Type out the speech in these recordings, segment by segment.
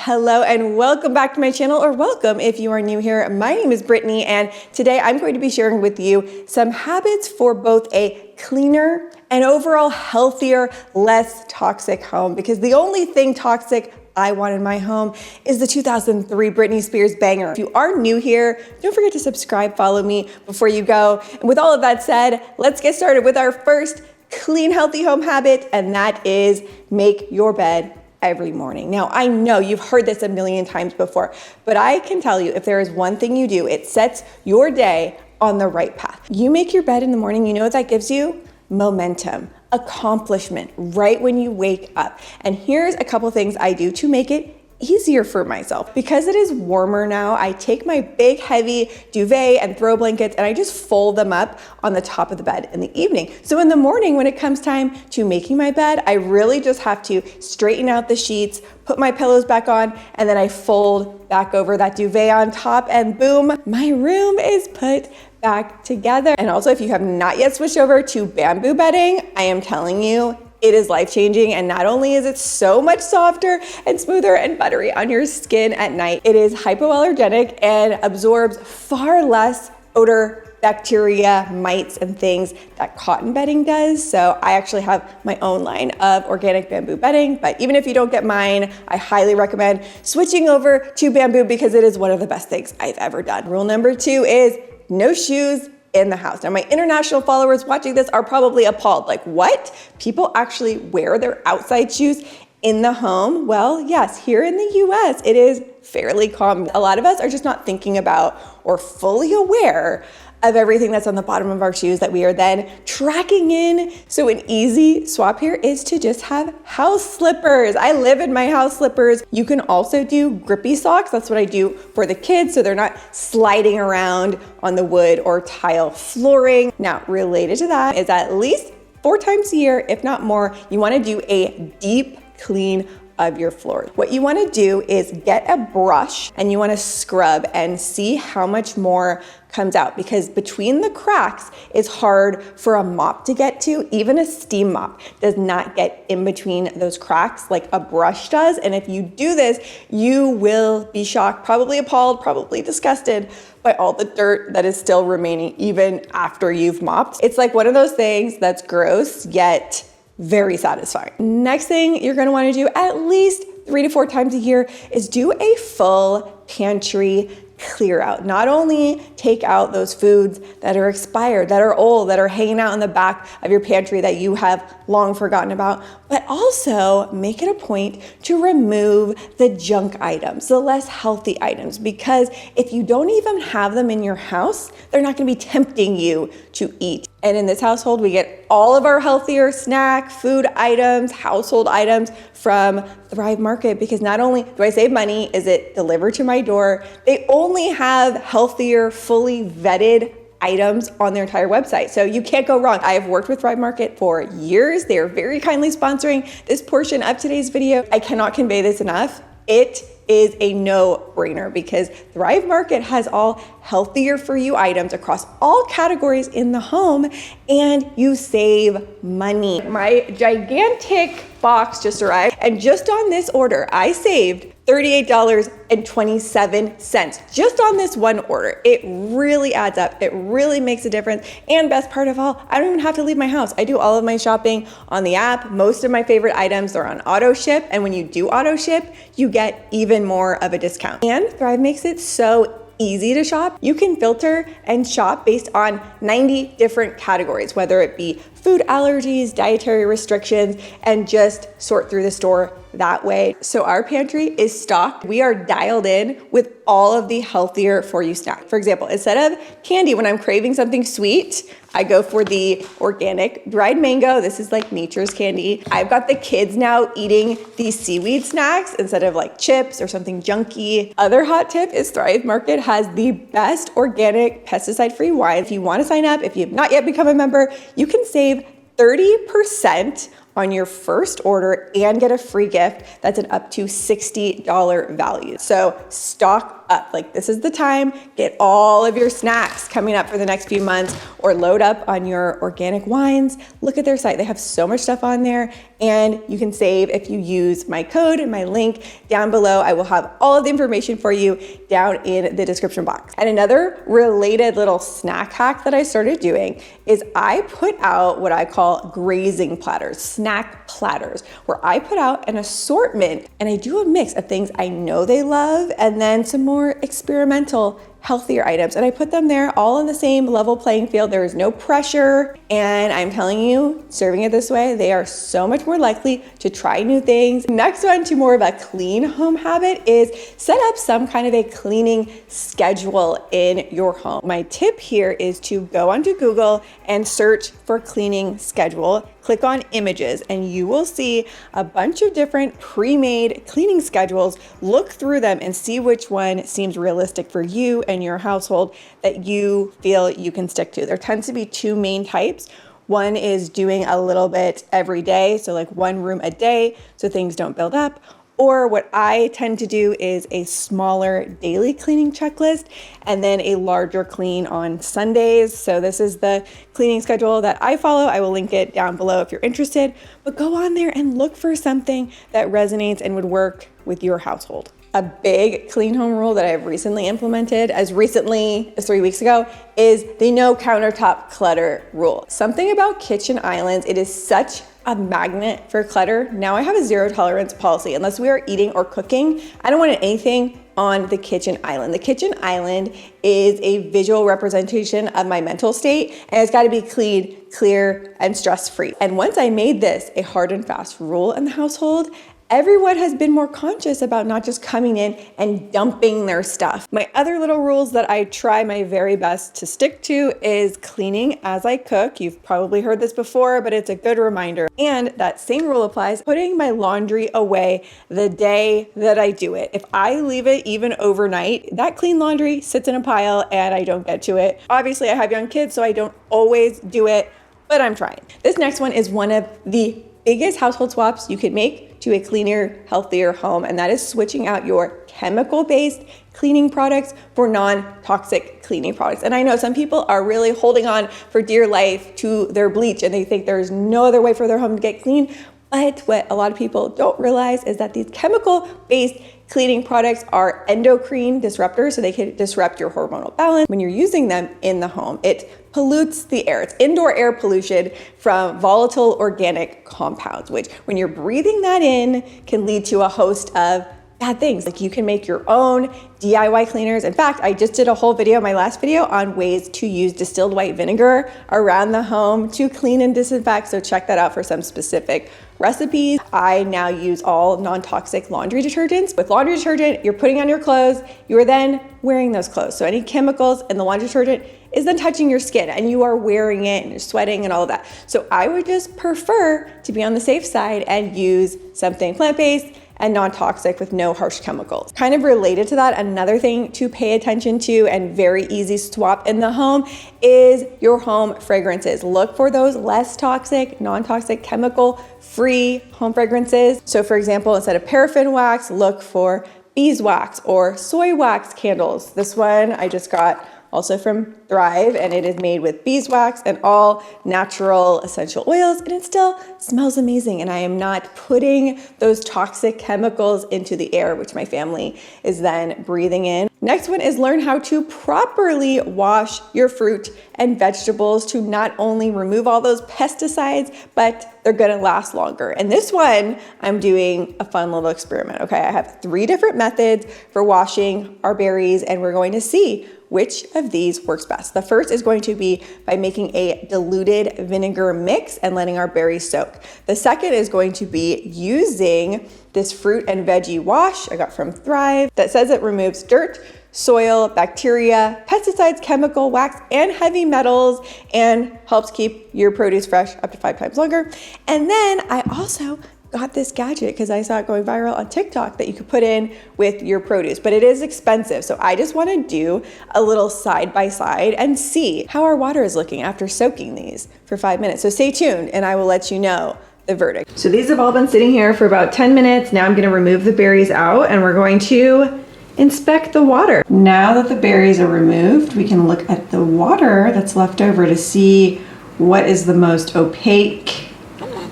Hello and welcome back to my channel, or welcome if you are new here. My name is Brittany and today I'm going to be sharing with you some habits for both a cleaner and overall healthier, less toxic home, because the only thing toxic I want in my home is the 2003 Britney Spears banger. If you are new here, don't forget to subscribe, follow me before you go. And with all of that said, let's get started with our first clean, healthy home habit, and that is make your bed every morning. Now, I know you've heard this a million times before, but I can tell you if there is one thing you do, it sets your day on the right path. You make your bed in the morning, you know what that gives you? Momentum, accomplishment right when you wake up. And here's a couple things I do to make it easier for myself. Because it is warmer now, I take my big heavy duvet and throw blankets and I just fold them up on the top of the bed in the evening. So in the morning, when it comes time to making my bed, I really just have to straighten out the sheets, put my pillows back on, and then I fold back over that duvet on top, and boom, my room is put back together. And also, if you have not yet switched over to bamboo bedding, I am telling you, it is life-changing, and not only is it so much softer and smoother and buttery on your skin at night, it is hypoallergenic and absorbs far less odor, bacteria, mites, and things that cotton bedding does. So I actually have my own line of organic bamboo bedding, but even if you don't get mine, I highly recommend switching over to bamboo because it is one of the best things I've ever done. Rule number 2 is no shoes in the house. Now, my international followers watching this are probably appalled. Like, what? People actually wear their outside shoes in the home? Well, yes, here in the US, it is fairly common. A lot of us are just not thinking about or fully aware of everything that's on the bottom of our shoes that we are then tracking in. So an easy swap here is to just have house slippers. I live in my house slippers. You can also do grippy socks. That's what I do for the kids, so they're not sliding around on the wood or tile flooring. Now, related to that is at least 4 times a year, if not more, you wanna do a deep clean of your floor. What you wanna do is get a brush and you wanna scrub and see how much more comes out, because between the cracks is hard for a mop to get to. Even a steam mop does not get in between those cracks like a brush does. And if you do this, you will be shocked, probably appalled, probably disgusted by all the dirt that is still remaining even after you've mopped. It's like one of those things that's gross yet very satisfying. Next thing you're gonna wanna do at least 3 to 4 times a year is do a full pantry clear out. Not only take out those foods that are expired, that are old, that are hanging out in the back of your pantry that you have long forgotten about, but also make it a point to remove the junk items, the less healthy items, because if you don't even have them in your house, they're not gonna be tempting you to eat. And in this household, we get all of our healthier snack, food items, household items from Thrive Market, because not only do I save money, is it delivered to my door, they only have healthier, fully vetted items on their entire website. So you can't go wrong. I have worked with Thrive Market for years. They are very kindly sponsoring this portion of today's video. I cannot convey this enough. It is a no-brainer because Thrive Market has all healthier for you items across all categories in the home, and you save money. My gigantic box just arrived, and just on this order, I saved $38.27 just on this one order. It really adds up. It really makes a difference. And best part of all, I don't even have to leave my house. I do all of my shopping on the app. Most of my favorite items are on auto ship. And when you do auto ship, you get even more of a discount. And Thrive makes it so easy to shop. You can filter and shop based on 90 different categories, whether it be food allergies, dietary restrictions, and just sort through the store that way. So our pantry is stocked. We are dialed in with all of the healthier for you snacks. For example, instead of candy, when I'm craving something sweet, I go for the organic dried mango. This is like nature's candy. I've got the kids now eating these seaweed snacks instead of like chips or something junky. Other hot tip is Thrive Market has the best organic pesticide-free wine. If you want to sign up, if you've not yet become a member, you can save 30% on your first order and get a free gift that's an up to $60 value. So stock up. Like, this is the time, get all of your snacks coming up for the next few months, or load up on your organic wines. Look at their site. They have so much stuff on there, and you can save if you use my code and my link down below. I will have all of the information for you down in the description box. And another related little snack hack that I started doing is I put out what I call grazing platters, snack platters, where I put out an assortment and I do a mix of things I know they love and then some more experimental, healthier items. And I put them there all on the same level playing field. There is no pressure. And I'm telling you, serving it this way, they are so much more likely to try new things. Next one to more of a clean home habit is set up some kind of a cleaning schedule in your home. My tip here is to go onto Google and search for cleaning schedule. Click on images and you will see a bunch of different pre-made cleaning schedules. Look through them and see which one seems realistic for you and your household that you feel you can stick to. There tends to be two main types. One is doing a little bit every day, so like one room a day so things don't build up. Or what I tend to do is a smaller daily cleaning checklist and then a larger clean on Sundays. So this is the cleaning schedule that I follow. I will link it down below if you're interested, but go on there and look for something that resonates and would work with your household. A big clean home rule that I've recently implemented, as recently as 3 weeks ago, is the no countertop clutter rule. Something about kitchen islands, it is such a magnet for clutter. Now I have a zero tolerance policy. Unless we are eating or cooking, I don't want anything on the kitchen island. The kitchen island is a visual representation of my mental state, and it's gotta be clean, clear, and stress-free. And once I made this a hard and fast rule in the household, everyone has been more conscious about not just coming in and dumping their stuff. My other little rules that I try my very best to stick to is cleaning as I cook. You've probably heard this before, but it's a good reminder. And that same rule applies, putting my laundry away the day that I do it. If I leave it even overnight, that clean laundry sits in a pile and I don't get to it. Obviously, I have young kids, so I don't always do it, but I'm trying. This next one is one of the biggest household swaps you could make to a cleaner, healthier home, and that is switching out your chemical-based cleaning products for non-toxic cleaning products. And I know some people are really holding on for dear life to their bleach and they think there's no other way for their home to get clean. But what a lot of people don't realize is that these chemical-based cleaning products are endocrine disruptors, so they can disrupt your hormonal balance. When you're using them in the home, it pollutes the air. It's indoor air pollution from volatile organic compounds, which when you're breathing that in can lead to a host of bad things. Like, you can make your own DIY cleaners. In fact, I just did a whole video, my last video, on ways to use distilled white vinegar around the home to clean and disinfect. So check that out for some specific recipes. I now use all non-toxic laundry detergents. With laundry detergent, you're putting on your clothes, you are then wearing those clothes. So any chemicals in the laundry detergent is then touching your skin and you are wearing it and you're sweating and all of that. So I would just prefer to be on the safe side and use something plant-based and non-toxic with no harsh chemicals. Kind of related to that, another thing to pay attention to and very easy swap in the home is your home fragrances. Look for those less toxic, non-toxic, chemical-free home fragrances. So for example, instead of paraffin wax, look for beeswax or soy wax candles. This one I just got also from Thrive, and it is made with beeswax and all natural essential oils, and it still smells amazing. And I am not putting those toxic chemicals into the air, which my family is then breathing in. Next one is learn how to properly wash your fruit and vegetables to not only remove all those pesticides, but they're gonna last longer. And this one, I'm doing a fun little experiment, okay? I have 3 different methods for washing our berries, and we're going to see which of these works best. The first is going to be by making a diluted vinegar mix and letting our berries soak. The second is going to be using this fruit and veggie wash I got from Thrive that says it removes dirt, soil, bacteria, pesticides, chemical, wax, and heavy metals, and helps keep your produce fresh up to 5 times longer. And then I also got this gadget because I saw it going viral on TikTok that you could put in with your produce, but it is expensive. So I just want to do a little side by side and see how our water is looking after soaking these for 5 minutes. So stay tuned and I will let you know the verdict. So these have all been sitting here for about 10 minutes. Now I'm going to remove the berries out and we're going to inspect the water. Now that the berries are removed, we can look at the water that's left over to see what is the most opaque,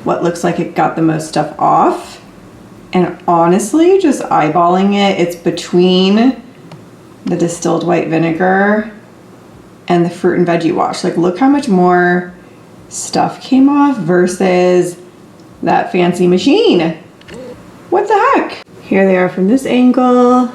what looks like it got the most stuff off. And honestly, just eyeballing it, it's between the distilled white vinegar and the fruit and veggie wash. Like, look how much more stuff came off versus that fancy machine. What the heck? Here they are from this angle.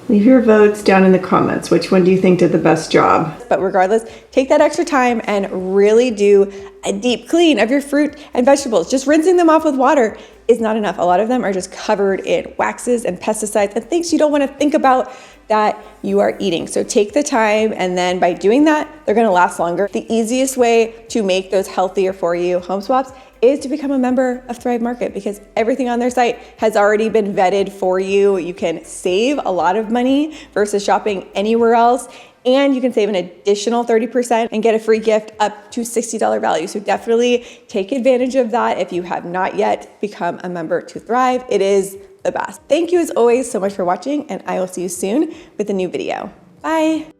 Leave your votes down in the comments. Which one do you think did the best job? But regardless, take that extra time and really do a deep clean of your fruit and vegetables. Just rinsing them off with water is not enough. A lot of them are just covered in waxes and pesticides and things you don't want to think about that you are eating. So take the time, and then by doing that, they're gonna last longer. The easiest way to make those healthier for you home swaps is to become a member of Thrive Market, because everything on their site has already been vetted for you. You can save a lot of money versus shopping anywhere else, and you can save an additional 30% and get a free gift up to $60 value. So definitely take advantage of that if you have not yet become a member to Thrive. It is the best. Thank you as always so much for watching, and I will see you soon with a new video. Bye.